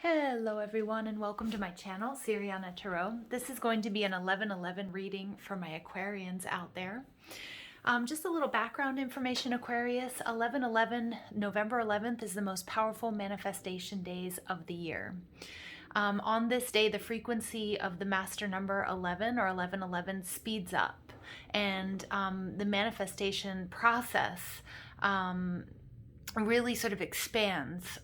Hello everyone and welcome to my channel, Siriana Tarot. This is going to be an 11/11 reading for my Aquarians out there. Just a little background information, Aquarius. 11/11, November 11th is the most powerful manifestation days of the year. On this day, the frequency of the master number 11 or 11/11 speeds up, and the manifestation process really sort of expands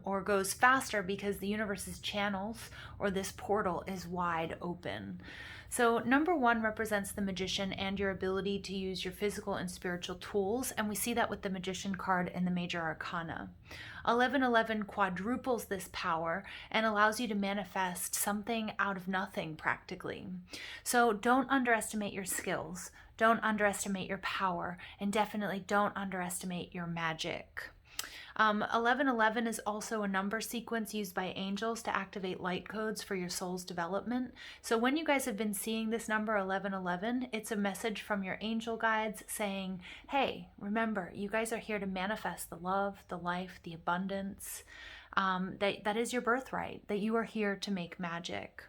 or goes faster because the universe's channels or this portal is wide open. So number one represents the magician and your ability to use your physical and spiritual tools, and we see that with the magician card in the major arcana. 11/11 quadruples this power and allows you to manifest something out of nothing practically. So don't underestimate your skills. Don't underestimate your power, and definitely don't underestimate your magic. 11/11 is also a number sequence used by angels to activate light codes for your soul's development. So when you guys have been seeing this number 11/11, it's a message from your angel guides saying, hey, remember, you guys are here to manifest the love, the life, the abundance. That is your birthright, that you are here to make magic.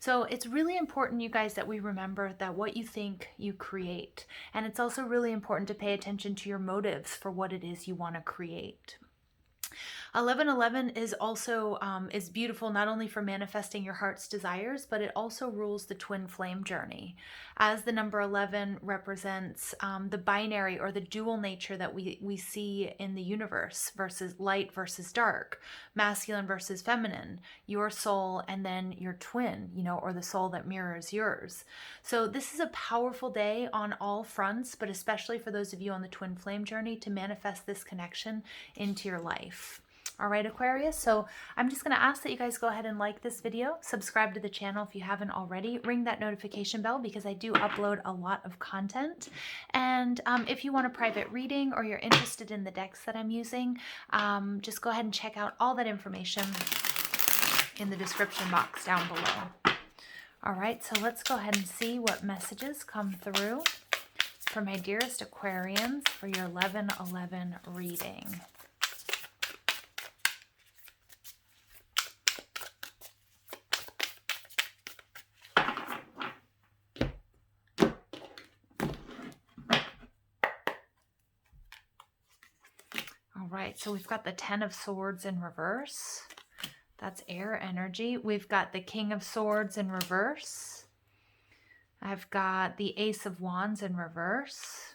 So it's really important, you guys, that we remember that what you think, you create. And it's also really important to pay attention to your motives for what it is you want to create. 11/11 is also is beautiful not only for manifesting your heart's desires, but it also rules the twin flame journey. As the number 11 represents the binary or the dual nature that we see in the universe, versus light versus dark, masculine versus feminine, your soul and then your twin, or the soul that mirrors yours. So this is a powerful day on all fronts, but especially for those of you on the twin flame journey to manifest this connection into your life. All right, Aquarius, so I'm just going to ask that you guys go ahead and like this video, subscribe to the channel if you haven't already, ring that notification bell because I do upload a lot of content. And if you want a private reading or you're interested in the decks that I'm using, just go ahead and check out all that information in the description box down below. All right, so let's go ahead and see what messages come through for my dearest Aquarians for your 11/11 reading. All right, so we've got the 10 of Swords in reverse. That's air energy. We've got the King of Swords in reverse. I've got the Ace of Wands in reverse.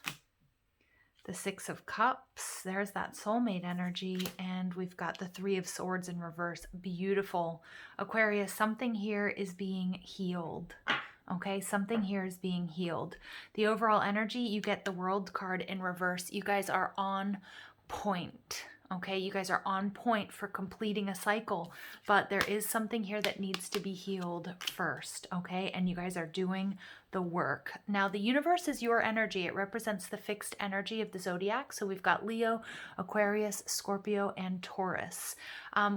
The 6 of Cups. There's that soulmate energy. And we've got the 3 of Swords in reverse. Beautiful. Aquarius, something here is being healed. Okay, something here is being healed. The overall energy, you get the World card in reverse. You guys are on point. Okay, you guys are on point for completing a cycle, but there is something here that needs to be healed first, okay? And you guys are doing the work. Now, the universe is your energy. It represents the fixed energy of the zodiac. So we've got Leo, Aquarius, Scorpio, and Taurus.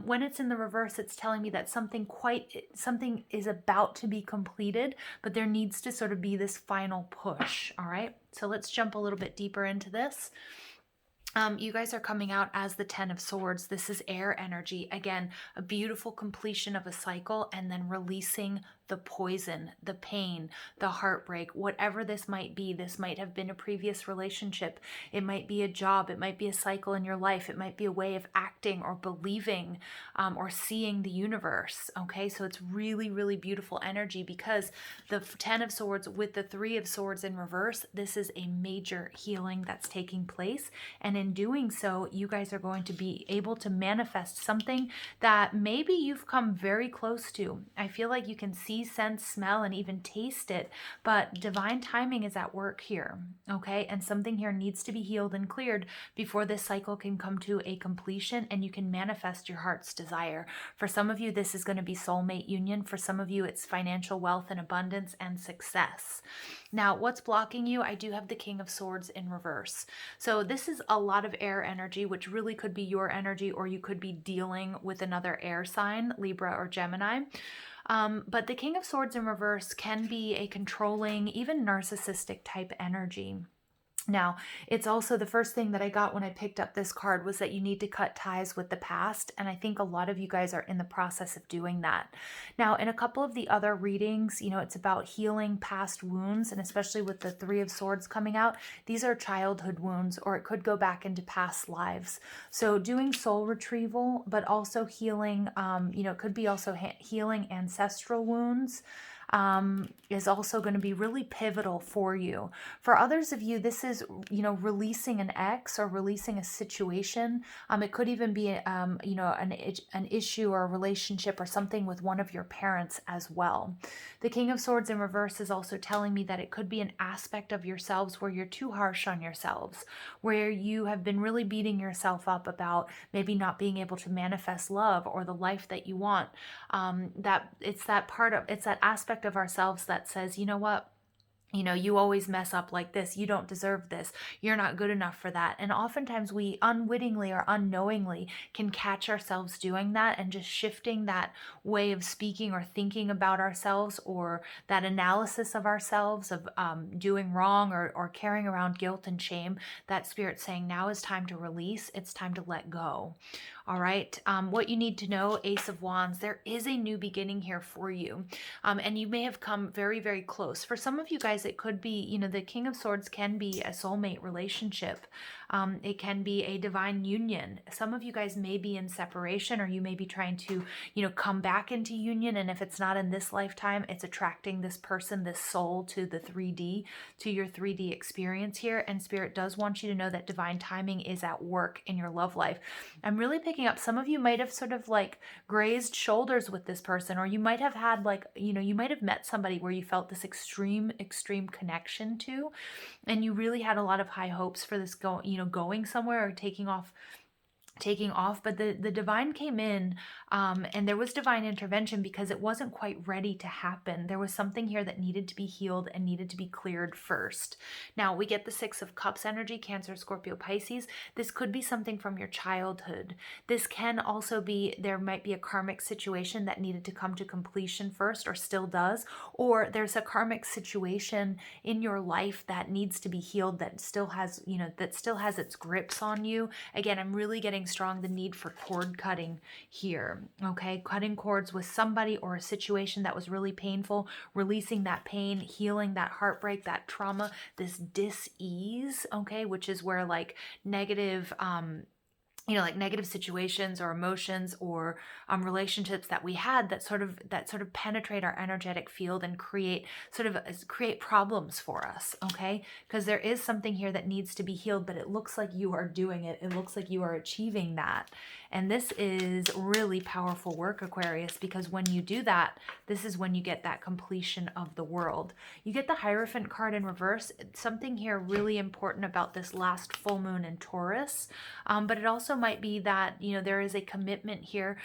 When it's in the reverse, it's telling me that something is about to be completed, but there needs to sort of be this final push, all right? So let's jump a little bit deeper into this. You guys are coming out as the 10 of Swords. This is air energy. Again, a beautiful completion of a cycle and then releasing the poison, the pain, the heartbreak, whatever this might be. This might have been a previous relationship. It might be a job. It might be a cycle in your life. It might be a way of acting or believing or seeing the universe. Okay, so it's really, really beautiful energy because the 10 of Swords with the 3 of Swords in reverse, this is a major healing that's taking place. And in doing so, you guys are going to be able to manifest something that maybe you've come very close to. I feel like you can see, sense, smell, and even taste it, but divine timing is at work here, okay? And something here needs to be healed and cleared before this cycle can come to a completion and you can manifest your heart's desire. For some of you, this is going to be soulmate union. For some of you, it's financial wealth and abundance and success. Now, what's blocking you? I do have the King of Swords in reverse. So this is a lot of air energy, which really could be your energy, or you could be dealing with another air sign, Libra or Gemini. But the King of Swords in reverse can be a controlling, even narcissistic type energy. Now, it's also the first thing that I got when I picked up this card was that you need to cut ties with the past. And I think a lot of you guys are in the process of doing that. Now, in a couple of the other readings, you know, it's about healing past wounds. And especially with the Three of Swords coming out, these are childhood wounds, or it could go back into past lives. So doing soul retrieval, but also healing, you know, it could be also healing ancestral wounds. Is also going to be really pivotal for you. For others of you, this is, you know, releasing an ex or releasing a situation. It could even be, you know, an issue or a relationship or something with one of your parents as well. The King of Swords in reverse is also telling me that it could be an aspect of yourselves where you're too harsh on yourselves, where you have been really beating yourself up about maybe not being able to manifest love or the life that you want. That it's that aspect of ourselves that says, you know what? You know, you always mess up like this. You don't deserve this. You're not good enough for that. And oftentimes we unwittingly or unknowingly can catch ourselves doing that and just shifting that way of speaking or thinking about ourselves, or that analysis of ourselves of doing wrong, or carrying around guilt and shame. That spirit saying now is time to release. It's time to let go. All right. What you need to know, Ace of Wands, there is a new beginning here for you. And you may have come very, very close. For some of you guys, it could be, you know, the King of Swords can be a soulmate relationship. It can be a divine union. Some of you guys may be in separation, or you may be trying to, you know, come back into union. And if it's not in this lifetime, it's attracting this person, this soul to the 3D, to your 3D experience here. And Spirit does want you to know that divine timing is at work in your love life. I'm really picking up, some of you might have sort of like grazed shoulders with this person, or you might have had like, you know, you might have met somebody where you felt this extreme connection to, and you really had a lot of high hopes for this going somewhere or taking off, but the divine came in, and there was divine intervention because it wasn't quite ready to happen. There was something here that needed to be healed and needed to be cleared first. Now we get the Six of Cups energy, Cancer, Scorpio, Pisces. This could be something from your childhood. This can also be, there might be a karmic situation that needed to come to completion first, or still does, or there's a karmic situation in your life that needs to be healed, that still has, you know, that still has its grips on you. Again, I'm really getting strong the need for cord cutting here. Okay, cutting cords with somebody or a situation that was really painful, releasing that pain, healing that heartbreak, that trauma, this dis-ease, okay, which is where like negative you know, like negative situations or emotions or relationships that we had that sort of penetrate our energetic field and create problems for us, okay? Because there is something here that needs to be healed, but it looks like you are doing it. It looks like you are achieving that. And this is really powerful work, Aquarius, because when you do that, this is when you get that completion of the world. You get the Hierophant card in reverse. Something here really important about this last full moon in Taurus, but it also might be that, you know, there is a commitment here.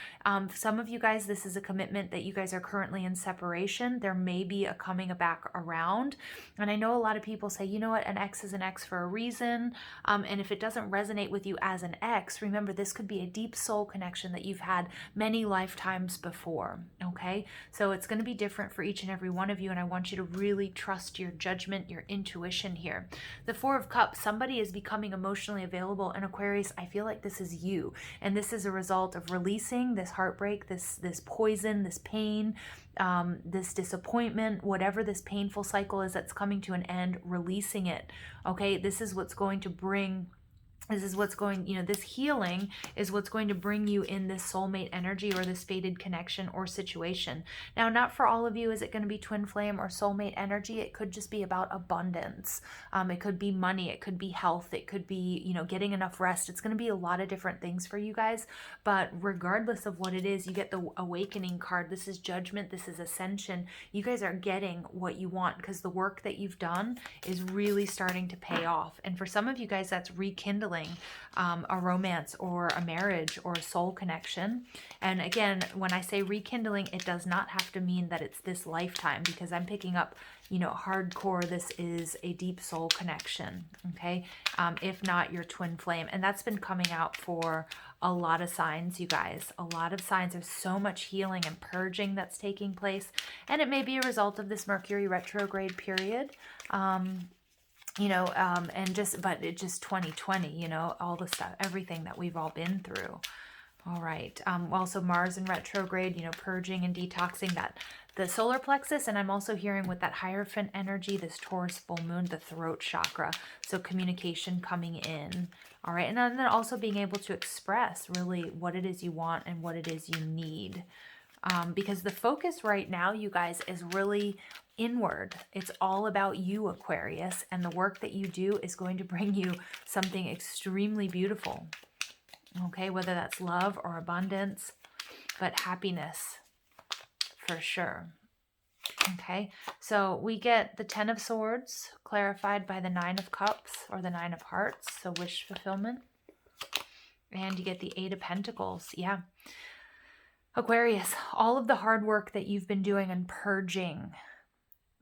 Some of you guys, this is a commitment that you guys are currently in separation. There may be a coming back around. And I know a lot of people say, you know what, an ex is an ex for a reason. And if it doesn't resonate with you as an ex, remember this could be a deep soul connection that you've had many lifetimes before. Okay, so it's going to be different for each and every one of you. And I want you to really trust your judgment, your intuition here. The Four of Cups, somebody is becoming emotionally available. And Aquarius, I feel like this is you. And this is a result of releasing this heartbreak, this poison, this pain, this disappointment, whatever this painful cycle is that's coming to an end, releasing it. Okay, this is what's going to bring this healing is what's going to bring you in this soulmate energy or this fated connection or situation. Now, not for all of you is it going to be twin flame or soulmate energy. It could just be about abundance. It could be money. It could be health. It could be, you know, getting enough rest. It's going to be a lot of different things for you guys. But regardless of what it is, you get the Awakening card. This is judgment. This is ascension. You guys are getting what you want because the work that you've done is really starting to pay off. And for some of you guys, that's rekindling a romance or a marriage or a soul connection. And again, when I say rekindling, it does not have to mean that it's this lifetime, because I'm picking up, you know, hardcore, this is a deep soul connection, okay? If not your twin flame. And that's been coming out for a lot of signs, you guys. A lot of signs. There's so much healing and purging that's taking place. And it may be a result of this Mercury retrograde period. you know, but it just 2020, you know, all the stuff, everything that we've all been through. All right. Also Mars in retrograde, you know, purging and detoxing the solar plexus. And I'm also hearing with that Hierophant energy, this Taurus full moon, the throat chakra. So communication coming in. All right. And then also being able to express really what it is you want and what it is you need. Because the focus right now, you guys, is really inward. It's all about you, Aquarius. And the work that you do is going to bring you something extremely beautiful. Okay, whether that's love or abundance, but happiness for sure. Okay, so we get the 10 of Swords clarified by the 9 of Cups or the 9 of Hearts, so wish fulfillment. And you get the 8 of Pentacles. Yeah. Aquarius, all of the hard work that you've been doing and purging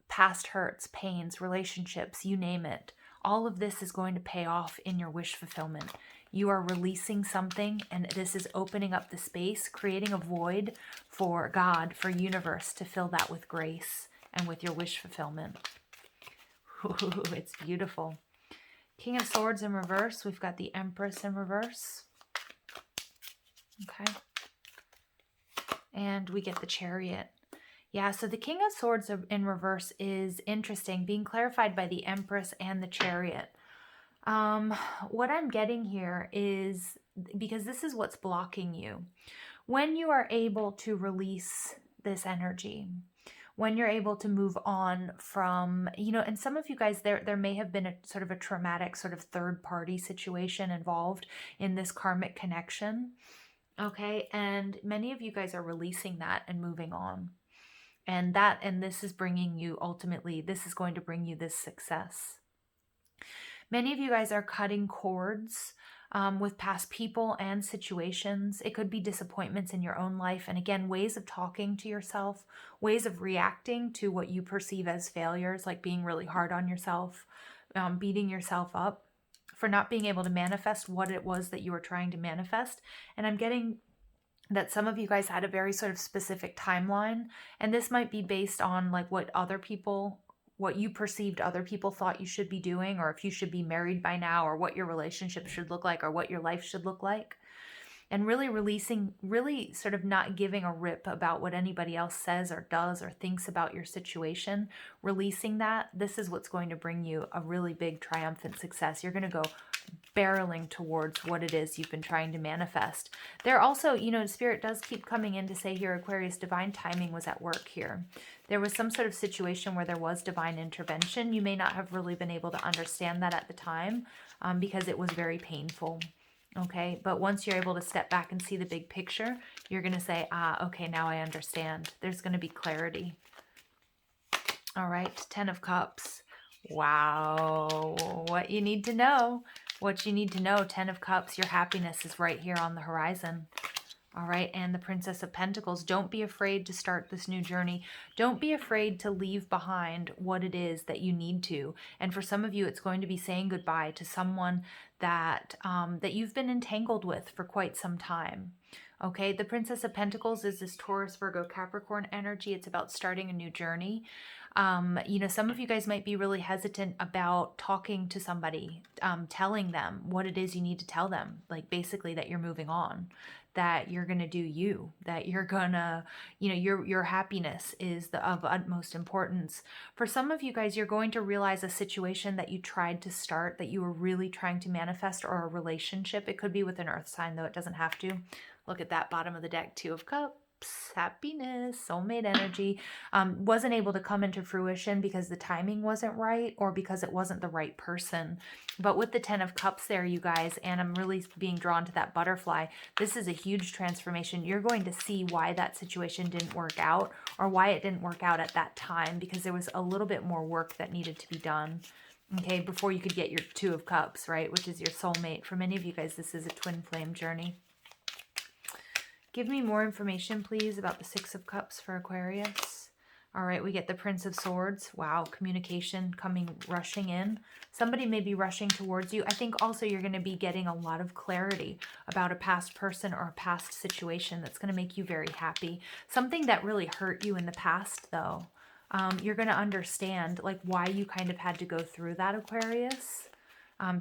past hurts, pains, relationships, you name it, all of this is going to pay off in your wish fulfillment. You are releasing something, and this is opening up the space, creating a void for God, for universe, to fill that with grace and with your wish fulfillment. Ooh, it's beautiful. King of Swords in reverse. We've got the Empress in reverse. Okay. And we get the Chariot. Yeah, so the King of Swords in reverse is interesting, being clarified by the Empress and the Chariot. What I'm getting here is, because this is what's blocking you, when you are able to release this energy, when you're able to move on from, you know, and some of you guys, there may have been a sort of a traumatic sort of third party situation involved in this karmic connection. Okay. And many of you guys are releasing that and moving on. And this is bringing you, ultimately, this is going to bring you this success. Many of you guys are cutting cords with past people and situations. It could be disappointments in your own life. And again, ways of talking to yourself, ways of reacting to what you perceive as failures, like being really hard on yourself, beating yourself up for not being able to manifest what it was that you were trying to manifest. And I'm getting that some of you guys had a very sort of specific timeline. And this might be based on like what you perceived other people thought you should be doing, or if you should be married by now, or what your relationship should look like, or what your life should look like. And really releasing, really sort of not giving a rip about what anybody else says or does or thinks about your situation. Releasing that, this is what's going to bring you a really big triumphant success. You're going to go barreling towards what it is you've been trying to manifest. There also, you know, Spirit does keep coming in to say here, Aquarius, divine timing was at work here. There was some sort of situation where there was divine intervention. You may not have really been able to understand that at the time because it was very painful. Okay, but once you're able to step back and see the big picture, you're going to say, okay, now I understand. There's going to be clarity. All right, 10 of Cups. Wow, what you need to know. What you need to know, 10 of Cups, your happiness is right here on the horizon. All right, and the Princess of Pentacles. Don't be afraid to start this new journey. Don't be afraid to leave behind what it is that you need to. And for some of you, it's going to be saying goodbye to someone that that you've been entangled with for quite some time. Okay, the Princess of Pentacles is this Taurus, Virgo, Capricorn energy. It's about starting a new journey. You know, some of you guys might be really hesitant about talking to somebody, telling them what it is you need to tell them, like basically that you're moving on, that you're going to do you, that you're going to, you know, your happiness is of utmost importance. For some of you guys, you're going to realize a situation that you tried to start, that you were really trying to manifest, or a relationship. It could be with an earth sign, though it doesn't have to. Look at that bottom of the deck, 2 of Cups. Happiness, soulmate energy, wasn't able to come into fruition because the timing wasn't right, or because it wasn't the right person. But with the 10 of Cups there, you guys, and I'm really being drawn to that butterfly, this is a huge transformation. You're going to see why that situation didn't work out, or why it didn't work out at that time, because there was a little bit more work that needed to be done, okay, before you could get your 2 of Cups, right, which is your soulmate. For many of you guys, this is a twin flame journey. Give me more information, please, about the 6 of Cups for Aquarius. All right, we get the Prince of Swords. Wow, communication coming, rushing in. Somebody may be rushing towards you. I think also you're going to be getting a lot of clarity about a past person or a past situation that's going to make you very happy. Something that really hurt you in the past, though. you're going to understand like why you kind of had to go through that, Aquarius,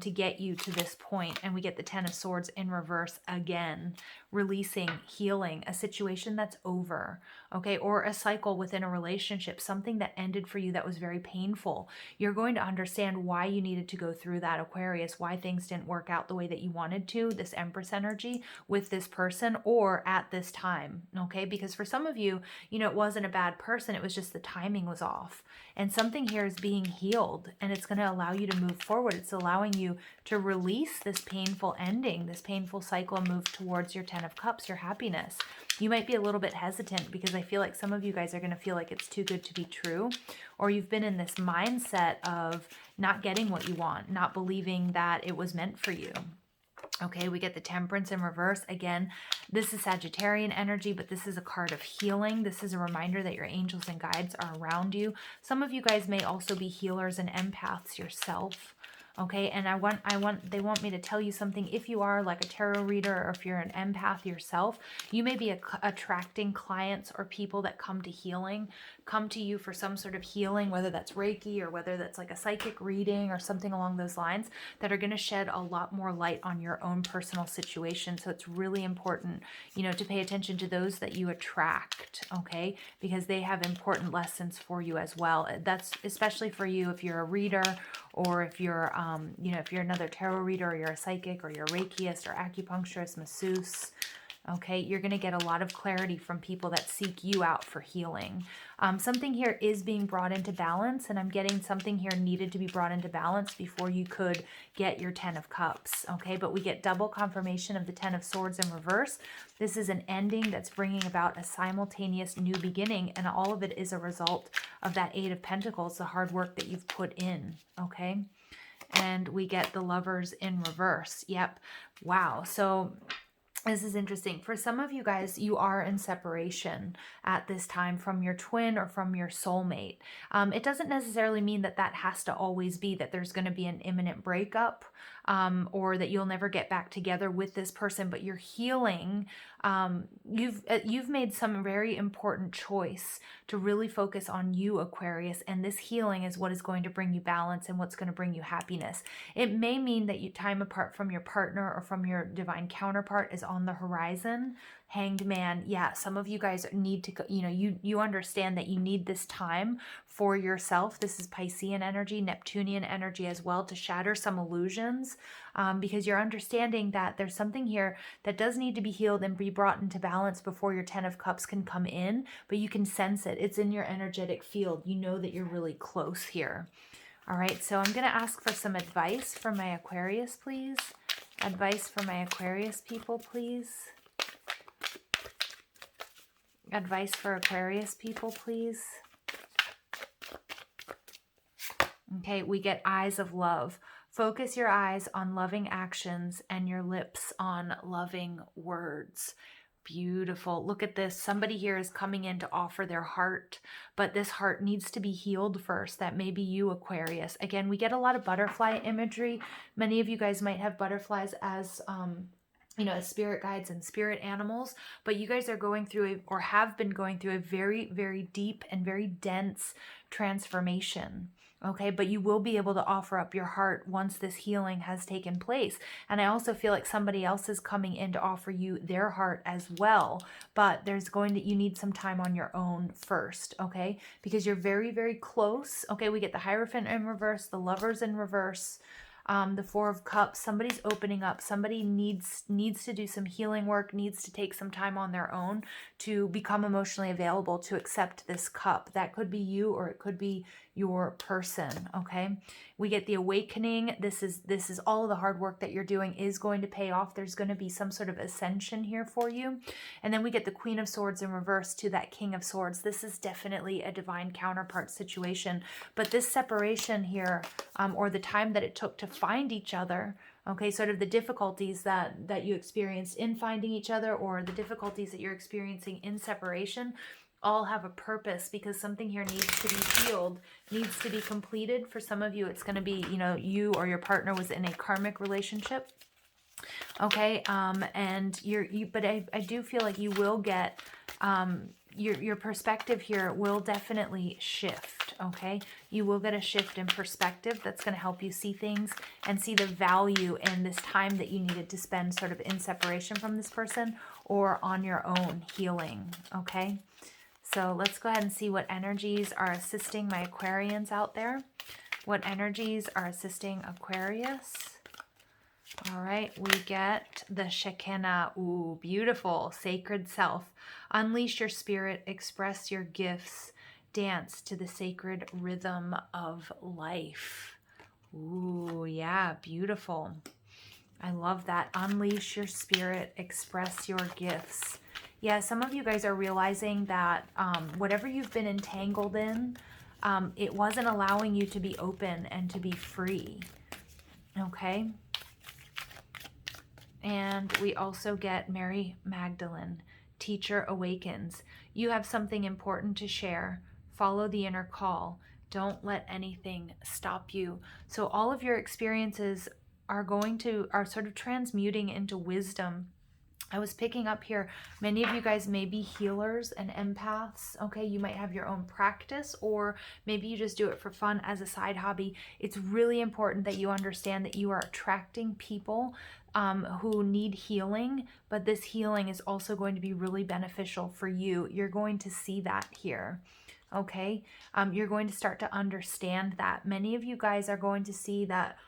to get you to this point. And we get the Ten of Swords in reverse again, releasing, healing, a situation that's over, okay, or a cycle within a relationship, something that ended for you that was very painful. You're going to understand why you needed to go through that, Aquarius, why things didn't work out the way that you wanted to, this Empress energy with this person or at this time, okay, because for some of you, you know, it wasn't a bad person, it was just the timing was off. And something here is being healed, and it's going to allow you to move forward. It's allowing you to release this painful ending, this painful cycle, and move towards your Ten of Cups, your happiness. You might be a little bit hesitant because I feel like some of you guys are going to feel like it's too good to be true, or you've been in this mindset of not getting what you want, not believing that it was meant for you. Okay, we get the Temperance in reverse. Again, this is Sagittarian energy, but this is a card of healing. This is a reminder that your angels and guides are around you. Some of you guys may also be healers and empaths yourself. Okay, and they want me to tell you something. If you are like a tarot reader, or if you're an empath yourself, you may be attracting clients or people that come to healing, come to you for some sort of healing, whether that's Reiki or whether that's like a psychic reading or something along those lines, that are going to shed a lot more light on your own personal situation. So it's really important, you know, to pay attention to those that you attract, okay, because they have important lessons for you as well. That's especially for you if you're a reader, or if you're, you know, if you're another tarot reader, or you're a psychic, or you're a Reikiist, or acupuncturist, masseuse, okay, you're going to get a lot of clarity from people that seek you out for healing. Something here is being brought into balance, and I'm getting something here needed to be brought into balance before you could get your Ten of Cups, okay? But we get double confirmation of the Ten of Swords in reverse. This is an ending that's bringing about a simultaneous new beginning, and all of it is a result of that Eight of Pentacles, the hard work that you've put in, okay? And we get the Lovers in reverse. Yep. Wow. So this is interesting. For some of you guys, you are in separation at this time from your twin or from your soulmate. It doesn't necessarily mean that that has to always be that there's going to be an imminent breakup, or that you'll never get back together with this person, but you're healing. You've made some very important choice to really focus on you, Aquarius, and this healing is what is going to bring you balance and what's going to bring you happiness. It may mean that you time apart from your partner or from your divine counterpart is on the horizon. Hanged Man, yeah, some of you guys need to, you know, you understand that you need this time for yourself. This is Piscean energy, Neptunian energy as well, to shatter some illusions, because you're understanding that there's something here that does need to be healed and be brought into balance before your Ten of Cups can come in, but you can sense it. It's in your energetic field. You know that you're really close here. All right, so I'm going to ask for some advice from my Aquarius, please. Advice for my Aquarius people, please. Advice for Aquarius people, please. Okay, we get Eyes of Love. Focus your eyes on loving actions and your lips on loving words. Beautiful. Look at this. Somebody here is coming in to offer their heart, but this heart needs to be healed first. That may be you, Aquarius. Again, we get a lot of butterfly imagery. Many of you guys might have butterflies as you know, as spirit guides and spirit animals, but you guys are going through or have been going through a very, very deep and very dense transformation. Okay, but you will be able to offer up your heart once this healing has taken place. And I also feel like somebody else is coming in to offer you their heart as well, but you need some time on your own first, okay? Because you're very, very close. Okay, we get the Hierophant in reverse, the Lovers in reverse, the Four of Cups. Somebody's opening up. Somebody needs to do some healing work, needs to take some time on their own to become emotionally available to accept this cup. That could be you, or it could be your person, okay? We get the Awakening. This is all of the hard work that you're doing is going to pay off. There's going to be some sort of ascension here for you. And then we get the Queen of Swords in reverse to that King of Swords. This is definitely a divine counterpart situation, but this separation here, or the time that it took to find each other, okay, sort of the difficulties that you experienced in finding each other, or the difficulties that you're experiencing in separation, all have a purpose, because something here needs to be healed, needs to be completed. For some of you, it's going to be, you know, you or your partner was in a karmic relationship. Okay, and but I do feel like you will get, your perspective here will definitely shift, okay? You will get a shift in perspective that's going to help you see things and see the value in this time that you needed to spend sort of in separation from this person or on your own healing, okay? So let's go ahead and see what energies are assisting my Aquarians out there. What energies are assisting Aquarius? All right, we get the Shekinah. Ooh, beautiful. Sacred self. Unleash your spirit, express your gifts, dance to the sacred rhythm of life. Ooh, yeah, beautiful. I love that. Unleash your spirit, express your gifts. Yeah, some of you guys are realizing that whatever you've been entangled in, it wasn't allowing you to be open and to be free. Okay? And we also get Mary Magdalene, Teacher Awakens. You have something important to share. Follow the inner call. Don't let anything stop you. So all of your experiences are sort of transmuting into wisdom. I was picking up here, many of you guys may be healers and empaths, okay? You might have your own practice, or maybe you just do it for fun as a side hobby. It's really important that you understand that you are attracting people who need healing, but this healing is also going to be really beneficial for you. You're going to see that here, okay? You're going to start to understand that. Many of you guys are going to see that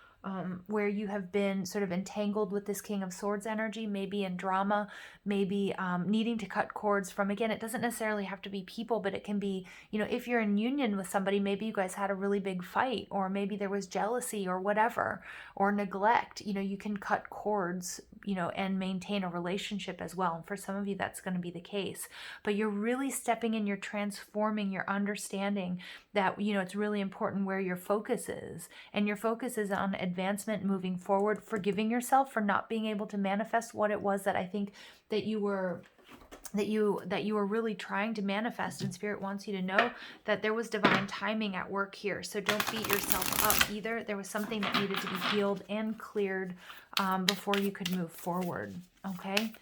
where you have been sort of entangled with this King of Swords energy, maybe in drama, maybe needing to cut cords from, again, it doesn't necessarily have to be people, but it can be, you know, if you're in union with somebody, maybe you guys had a really big fight, or maybe there was jealousy or whatever, or neglect. You know, you can cut cords, you know, and maintain a relationship as well. And for some of you, that's going to be the case. But you're really stepping in, you're transforming, you're understanding that, you know, it's really important where your focus is. And your focus is on advancement, moving forward, forgiving yourself for not being able to manifest what it was that I think that you were really trying to manifest. And Spirit wants you to know that there was divine timing at work here. So don't beat yourself up either. There was something that needed to be healed and cleared before you could move forward. Okay.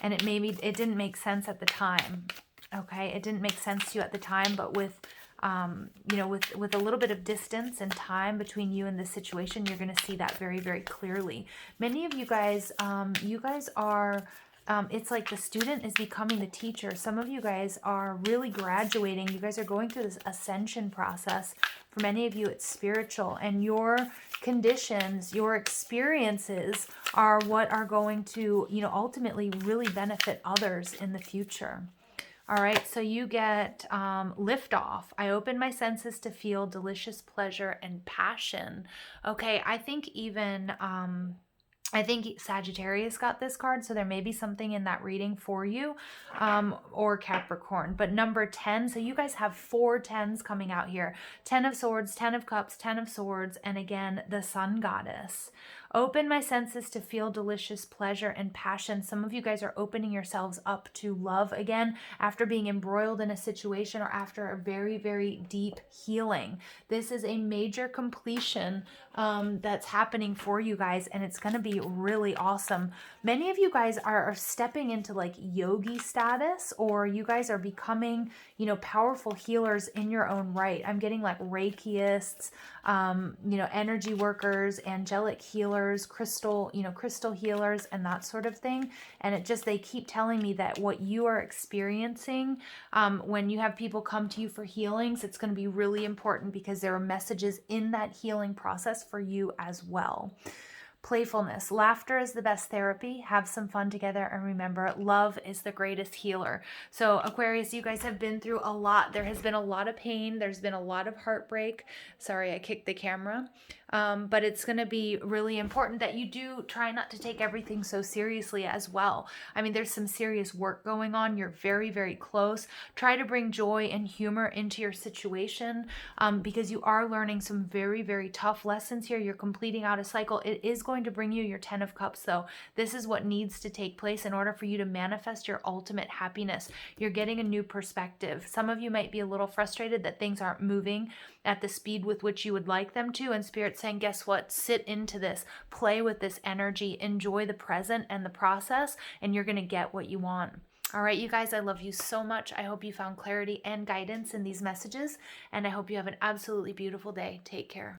And it didn't make sense at the time. Okay. It didn't make sense to you at the time, but with you know, with a little bit of distance and time between you and this situation, you're going to see that very, very clearly. Many of you guys are, it's like the student is becoming the teacher. Some of you guys are really graduating. You guys are going through this ascension process. For many of you, it's spiritual, and your conditions, your experiences are what are going to, you know, ultimately really benefit others in the future. All right, so you get liftoff. I open my senses to feel delicious pleasure and passion. Okay, I think even Sagittarius got this card, so there may be something in that reading for you, or Capricorn. But number 10, so you guys have 4 10s coming out here. 10 of Swords, 10 of Cups, 10 of Swords, and again, the Sun Goddess. Open my senses to feel delicious pleasure and passion. Some of you guys are opening yourselves up to love again after being embroiled in a situation or after a very, very deep healing. This is a major completion that's happening for you guys, and it's going to be really awesome. Many of you guys are stepping into like yogi status, or you guys are becoming, you know, powerful healers in your own right. I'm getting like Reikeists, you know, energy workers, angelic healers, crystal healers, and that sort of thing. And they keep telling me that what you are experiencing, when you have people come to you for healings, it's going to be really important because there are messages in that healing process for you as well. Playfulness. Laughter is the best therapy. Have some fun together, and remember, love is the greatest healer. So Aquarius, you guys have been through a lot. There has been a lot of pain. There's been a lot of heartbreak. Sorry, I kicked the camera. But it's going to be really important that you do try not to take everything so seriously as well. I mean, there's some serious work going on. You're very, very close. Try to bring joy and humor into your situation, because you are learning some very, very tough lessons here. You're completing out a cycle. It is going to bring you your 10 of Cups, though. This is what needs to take place in order for you to manifest your ultimate happiness. You're getting a new perspective. Some of you might be a little frustrated that things aren't moving at the speed with which you would like them to, and Spirit's saying, guess what? Sit into this, play with this energy, enjoy the present and the process, and you're going to get what you want. All right, you guys, I love you so much. I hope you found clarity and guidance in these messages, and I hope you have an absolutely beautiful day. Take care.